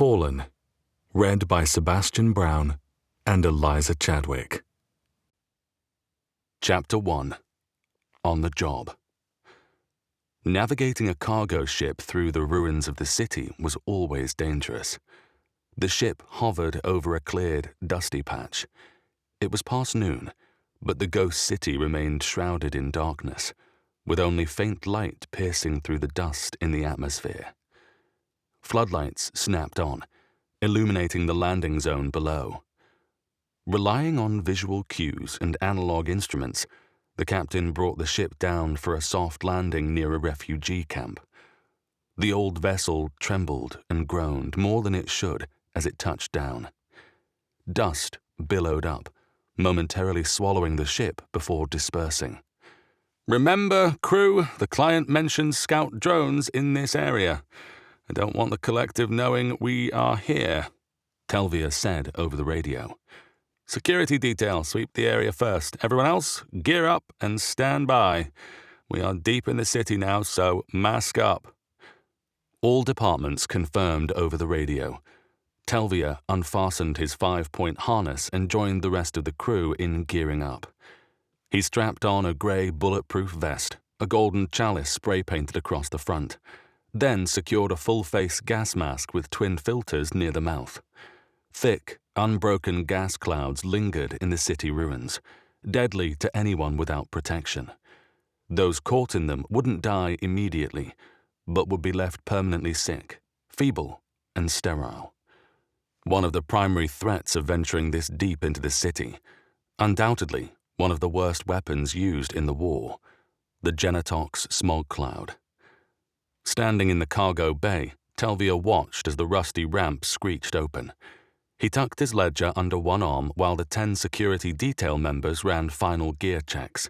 Fallen, read by Sebastian Brown and Eliza Chadwick. Chapter 1. On the Job. Navigating a cargo ship through the ruins of the city was always dangerous. The ship hovered over a cleared, dusty patch. It was past noon, but the ghost city remained shrouded in darkness, with only faint light piercing through the dust in the atmosphere. Floodlights snapped on, illuminating the landing zone below. Relying on visual cues and analog instruments, the captain brought the ship down for a soft landing near a refugee camp. The old vessel trembled and groaned more than it should as it touched down. Dust billowed up, momentarily swallowing the ship before dispersing. "Remember, crew, the client mentioned scout drones in this area. I don't want the collective knowing we are here," Telvia said over the radio. "Security detail, sweep the area first. Everyone else, gear up and stand by. We are deep in the city now, so mask up." All departments confirmed over the radio. Telvia unfastened his 5-point harness and joined the rest of the crew in gearing up. He strapped on a grey bulletproof vest, a golden chalice spray-painted across the front, then secured a full-face gas mask with twin filters near the mouth. Thick, unbroken gas clouds lingered in the city ruins, deadly to anyone without protection. Those caught in them wouldn't die immediately, but would be left permanently sick, feeble, and sterile. One of the primary threats of venturing this deep into the city, undoubtedly one of the worst weapons used in the war, the Genetox smog cloud. Standing in the cargo bay, Telvia watched as the rusty ramp screeched open. He tucked his ledger under one arm while the 10 security detail members ran final gear checks.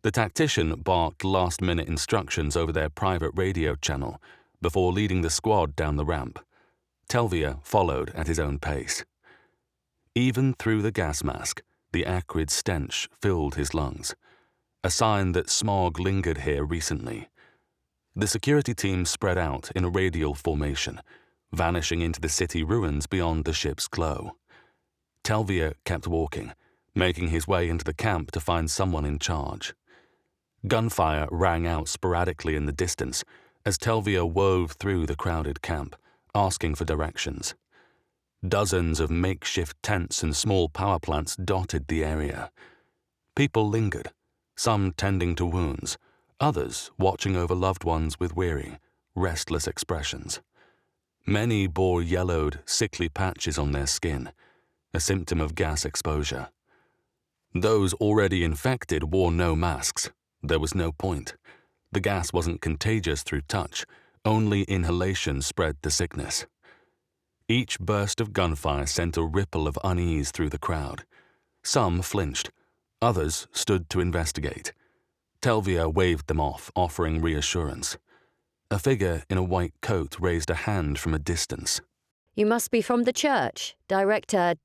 The tactician barked last-minute instructions over their private radio channel before leading the squad down the ramp. Telvia followed at his own pace. Even through the gas mask, the acrid stench filled his lungs, a sign that smog lingered here recently. The security team spread out in a radial formation, vanishing into the city ruins beyond the ship's glow. Telvia kept walking, making his way into the camp to find someone in charge. Gunfire rang out sporadically in the distance as Telvia wove through the crowded camp, asking for directions. Dozens of makeshift tents and small power plants dotted the area. People lingered, some tending to wounds, others watching over loved ones with weary, restless expressions. Many bore yellowed, sickly patches on their skin, a symptom of gas exposure. Those already infected wore no masks. There was no point. The gas wasn't contagious through touch. Only inhalation spread the sickness. Each burst of gunfire sent a ripple of unease through the crowd. Some flinched. Others stood to investigate. Telvia waved them off, offering reassurance. A figure in a white coat raised a hand from a distance. "You must be from the church, Director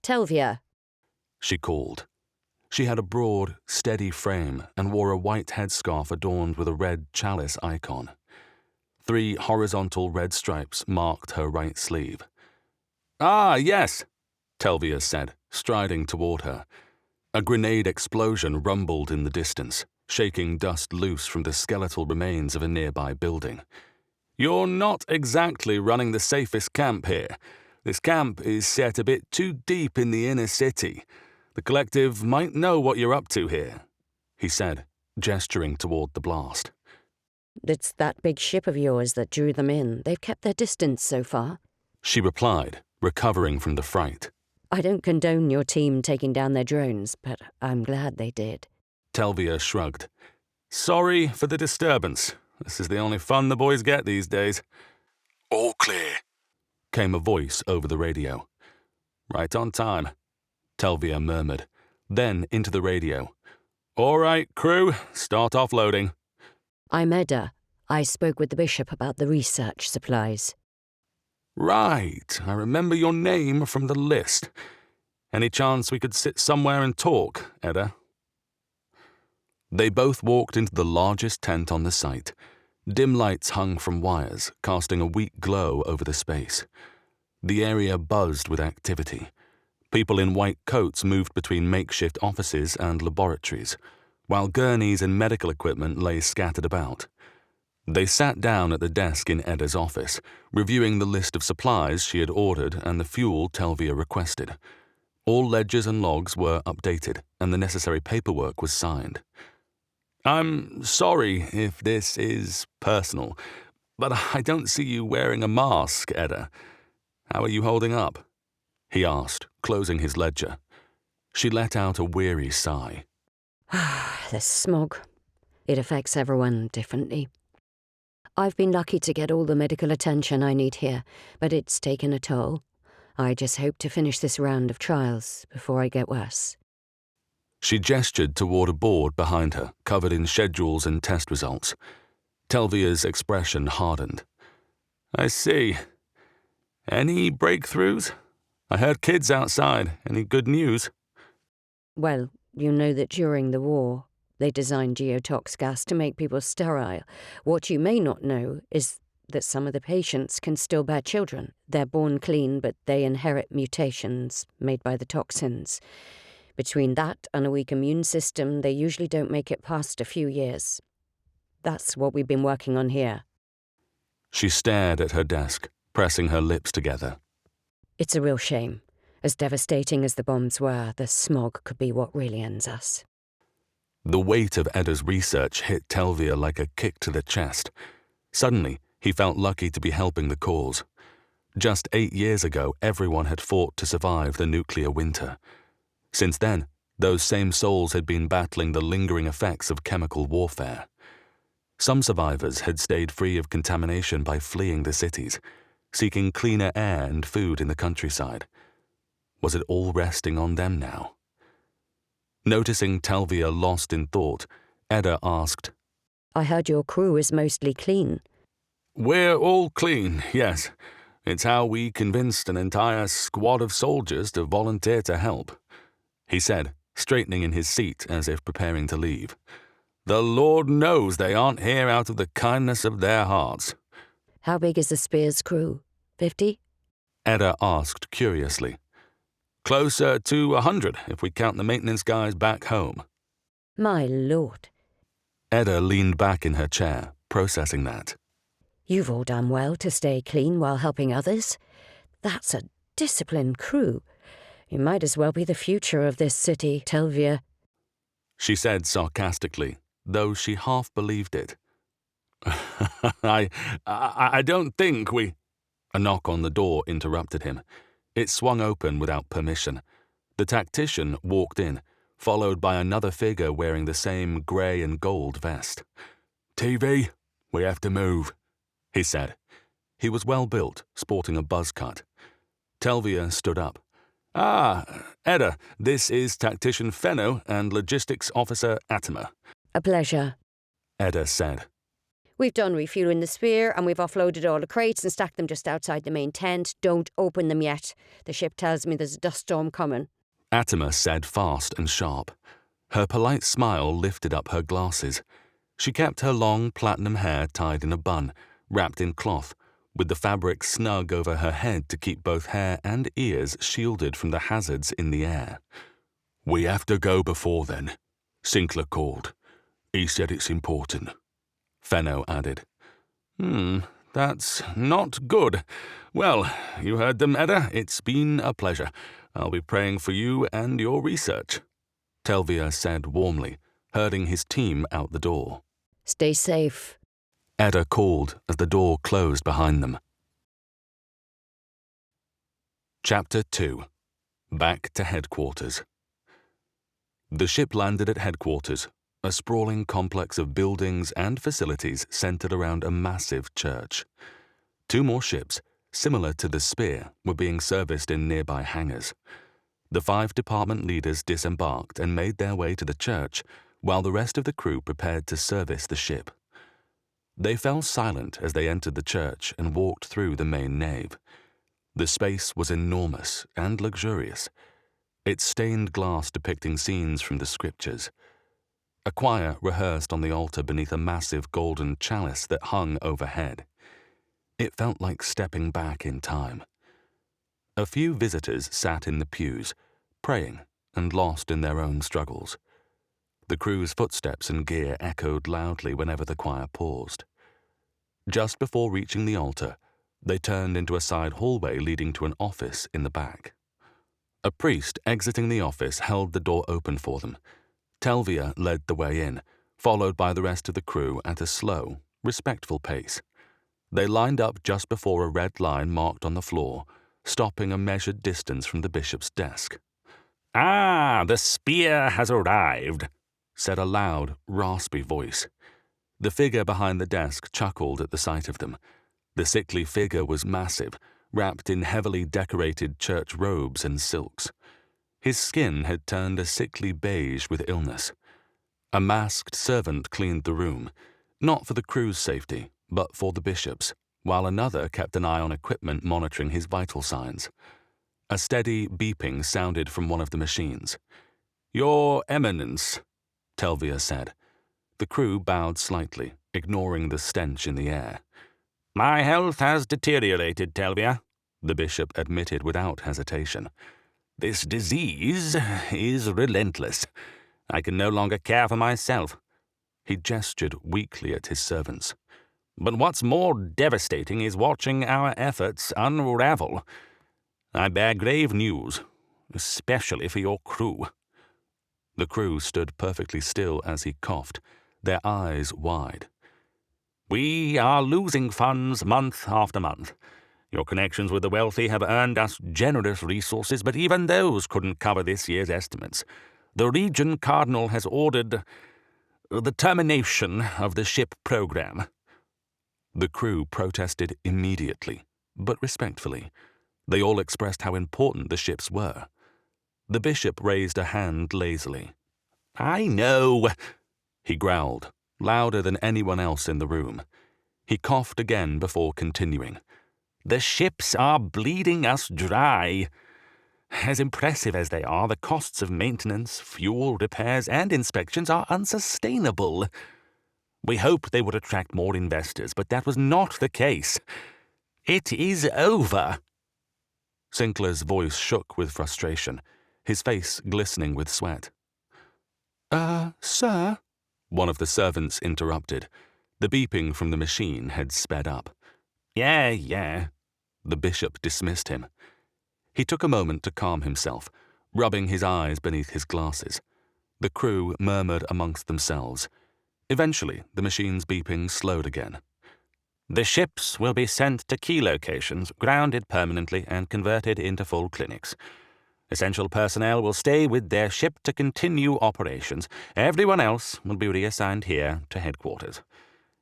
Telvia," she called. She had a broad, steady frame and wore a white headscarf adorned with a red chalice icon. 3 horizontal red stripes marked her right sleeve. "Ah, yes," Telvia said, striding toward her. A grenade explosion rumbled in the distance, shaking dust loose from the skeletal remains of a nearby building. "You're not exactly running the safest camp here. This camp is set a bit too deep in the inner city. The collective might know what you're up to here," he said, gesturing toward the blast. "It's that big ship of yours that drew them in. They've kept their distance so far," she replied, recovering from the fright. "I don't condone your team taking down their drones, but I'm glad they did." Telvia shrugged. "Sorry for the disturbance. This is the only fun the boys get these days." "All clear," came a voice over the radio. "Right on time," Telvia murmured, then into the radio. "All right, crew, start offloading." "I'm Edda. I spoke with the bishop about the research supplies." "Right, I remember your name from the list. Any chance we could sit somewhere and talk, Edda?" They both walked into the largest tent on the site. Dim lights hung from wires, casting a weak glow over the space. The area buzzed with activity. People in white coats moved between makeshift offices and laboratories, while gurneys and medical equipment lay scattered about. They sat down at the desk in Edda's office, reviewing the list of supplies she had ordered and the fuel Telvia requested. All ledgers and logs were updated, and the necessary paperwork was signed. "I'm sorry if this is personal, but I don't see you wearing a mask, Edda. How are you holding up?" he asked, closing his ledger. She let out a weary sigh. The smog. It affects everyone differently. I've been lucky to get all the medical attention I need here, but it's taken a toll. I just hope to finish this round of trials before I get worse. She gestured toward a board behind her, covered in schedules and test results. Telvia's expression hardened. "I see. Any breakthroughs? I heard kids outside. Any good news?" Well, you know that during the war, they designed geotox gas to make people sterile. What you may not know is that some of the patients can still bear children. They're born clean, but they inherit mutations made by the toxins. Between that and a weak immune system, they usually don't make it past a few years. That's what we've been working on here. She stared at her desk, pressing her lips together. It's a real shame. As devastating as the bombs were, the smog could be what really ends us. The weight of Edda's research hit Telvia like a kick to the chest. Suddenly, he felt lucky to be helping the cause. Just 8 years ago, everyone had fought to survive the nuclear winter. Since then, those same souls had been battling the lingering effects of chemical warfare. Some survivors had stayed free of contamination by fleeing the cities, seeking cleaner air and food in the countryside. Was it all resting on them now? Noticing Telvia lost in thought, Edda asked, I heard your crew is mostly clean. "We're all clean, yes. It's how we convinced an entire squad of soldiers to volunteer to help," he said, straightening in his seat as if preparing to leave. "The Lord knows they aren't here out of the kindness of their hearts." How big is the Spears crew? 50? Edda asked curiously. "Closer to 100 if we count the maintenance guys back home." My lord. Edda leaned back in her chair, processing that. You've all done well to stay clean while helping others. That's a disciplined crew. You might as well be the future of this city, Telvia. She said sarcastically, though she half believed it. I don't think we... A knock on the door interrupted him. It swung open without permission. The tactician walked in, followed by another figure wearing the same grey and gold vest. "TV, we have to move," he said. He was well built, sporting a buzz cut. Telvia stood up. Edda, this is Tactician Fenno and Logistics Officer Attima." A pleasure. Edda said. We've done refueling the Spear and we've offloaded all the crates and stacked them just outside the main tent. Don't open them yet. The ship tells me there's a dust storm coming. Attima said fast and sharp. Her polite smile lifted up her glasses. She kept her long platinum hair tied in a bun, wrapped in cloth, with the fabric snug over her head to keep both hair and ears shielded from the hazards in the air. "We have to go before then," Sinclair called. "He said it's important." Fenno added. That's not good. Well, you heard them, Edda. It's been a pleasure. I'll be praying for you and your research," Telvia said warmly, herding his team out the door. Stay safe. Edda called as the door closed behind them. Chapter 2. Back to headquarters. The ship landed at headquarters, a sprawling complex of buildings and facilities centered around a massive church. 2 more ships, similar to the Spear, were being serviced in nearby hangars. The 5 department leaders disembarked and made their way to the church, while the rest of the crew prepared to service the ship. They fell silent as they entered the church and walked through the main nave. The space was enormous and luxurious, its stained glass depicting scenes from the scriptures. A choir rehearsed on the altar beneath a massive golden chalice that hung overhead. It felt like stepping back in time. A few visitors sat in the pews, praying and lost in their own struggles. The crew's footsteps and gear echoed loudly whenever the choir paused. Just before reaching the altar, they turned into a side hallway leading to an office in the back. A priest exiting the office held the door open for them. Telvia led the way in, followed by the rest of the crew at a slow, respectful pace. They lined up just before a red line marked on the floor, stopping a measured distance from the bishop's desk. "Ah, the spear has arrived," said a loud, raspy voice. The figure behind the desk chuckled at the sight of them. The sickly figure was massive, wrapped in heavily decorated church robes and silks. His skin had turned a sickly beige with illness. A masked servant cleaned the room, not for the crew's safety, but for the bishop's, while another kept an eye on equipment monitoring his vital signs. A steady beeping sounded from one of the machines. "Your Eminence," Telvia said. The crew bowed slightly, ignoring the stench in the air. "My health has deteriorated, Telvia," the bishop admitted without hesitation. "This disease is relentless. I can no longer care for myself." He gestured weakly at his servants. "But what's more devastating is watching our efforts unravel. I bear grave news, especially for your crew." The crew stood perfectly still as he coughed, their eyes wide. "We are losing funds month after month. Your connections with the wealthy have earned us generous resources, but even those couldn't cover this year's estimates. The Regent Cardinal has ordered the termination of the ship program." The crew protested immediately, but respectfully. They all expressed how important the ships were. The bishop raised a hand lazily. "I know," he growled, louder than anyone else in the room. He coughed again before continuing. "The ships are bleeding us dry. As impressive as they are, the costs of maintenance, fuel, repairs, and inspections are unsustainable. We hoped they would attract more investors, but that was not the case. It is over." Sinclair's voice shook with frustration, his face glistening with sweat. Sir?" one of the servants interrupted. The beeping from the machine had sped up. Yeah. The bishop dismissed him. He took a moment to calm himself, rubbing his eyes beneath his glasses. The crew murmured amongst themselves. Eventually, the machine's beeping slowed again. "The ships will be sent to key locations, grounded permanently, and converted into full clinics. Essential personnel will stay with their ship to continue operations. Everyone else will be reassigned here to headquarters.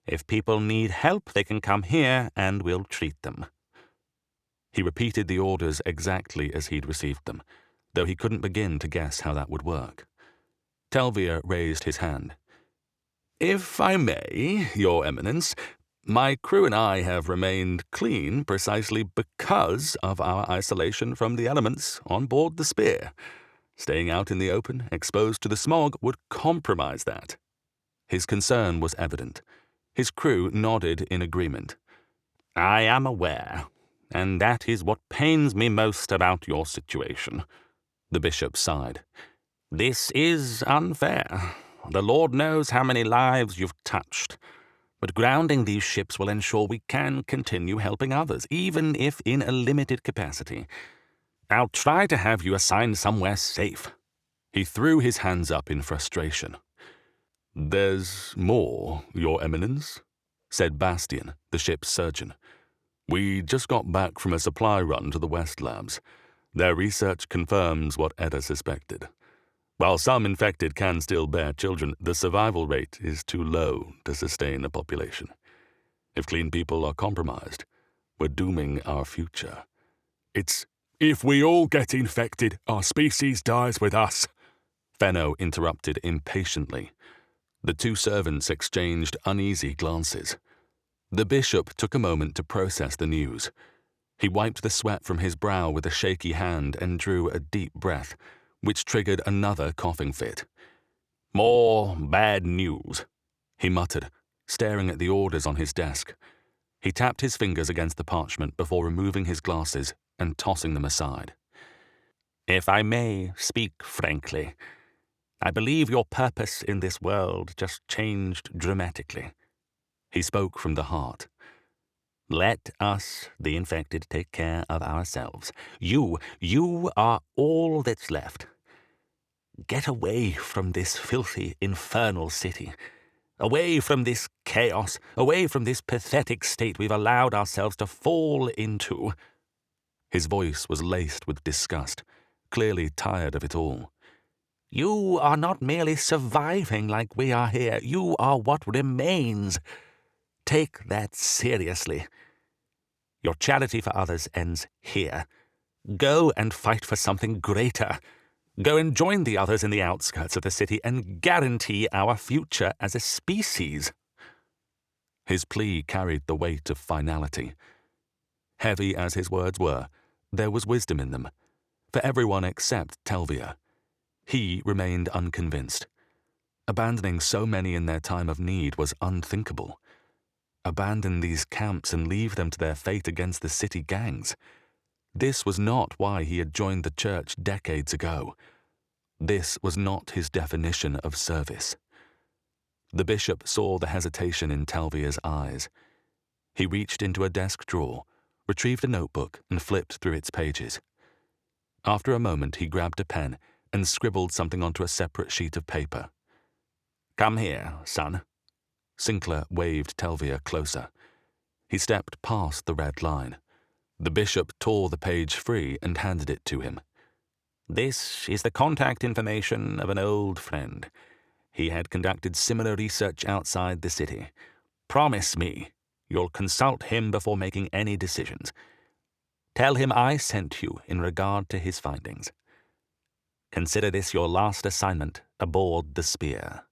If people need help, they can come here and we'll treat them." He repeated the orders exactly as he'd received them, though he couldn't begin to guess how that would work. Telvia raised his hand. "If I may, Your Eminence, my crew and I have remained clean precisely because of our isolation from the elements on board the Spear. Staying out in the open, exposed to the smog, would compromise that." His concern was evident. His crew nodded in agreement. "I am aware, and that is what pains me most about your situation." The bishop sighed. "This is unfair. The Lord knows how many lives you've touched. But grounding these ships will ensure we can continue helping others, even if in a limited capacity. I'll try to have you assigned somewhere safe." He threw his hands up in frustration. "There's more, Your Eminence," said Bastian, the ship's surgeon. "We just got back from a supply run to the West Labs. Their research confirms what Edda suspected. While some infected can still bear children, the survival rate is too low to sustain a population. If clean people are compromised, we're dooming our future. It's, if we all get infected, our species dies with us," Fenno interrupted impatiently. The two servants exchanged uneasy glances. The bishop took a moment to process the news. He wiped the sweat from his brow with a shaky hand and drew a deep breath, which triggered another coughing fit. "More bad news," he muttered, staring at the orders on his desk. He tapped his fingers against the parchment before removing his glasses and tossing them aside. If I may speak frankly, I believe your purpose in this world just changed dramatically. He spoke from the heart. Let us, the infected, take care of ourselves. You are all that's left. Get away from this filthy, infernal city. Away from this chaos. Away from this pathetic state we've allowed ourselves to fall into. His voice was laced with disgust, clearly tired of it all. You are not merely surviving like we are here. You are what remains. Take that seriously. Your charity for others ends here. Go and fight for something greater. Go and join the others in the outskirts of the city and guarantee our future as a species. His plea carried the weight of finality. Heavy as his words were, there was wisdom in them, for everyone except Telvia. He remained unconvinced. Abandoning so many in their time of need was unthinkable. Abandon these camps and leave them to their fate against the city gangs. This was not why he had joined the church decades ago. This was not his definition of service. The bishop saw the hesitation in Telvia's eyes. He reached into a desk drawer, retrieved a notebook, and flipped through its pages. After a moment, he grabbed a pen and scribbled something onto a separate sheet of paper. Come here, son. Sinclair waved Telvia closer. He stepped past the red line. The bishop tore the page free and handed it to him. This is the contact information of an old friend. He had conducted similar research outside the city. Promise me you'll consult him before making any decisions. Tell him I sent you in regard to his findings. Consider this your last assignment aboard the Spear.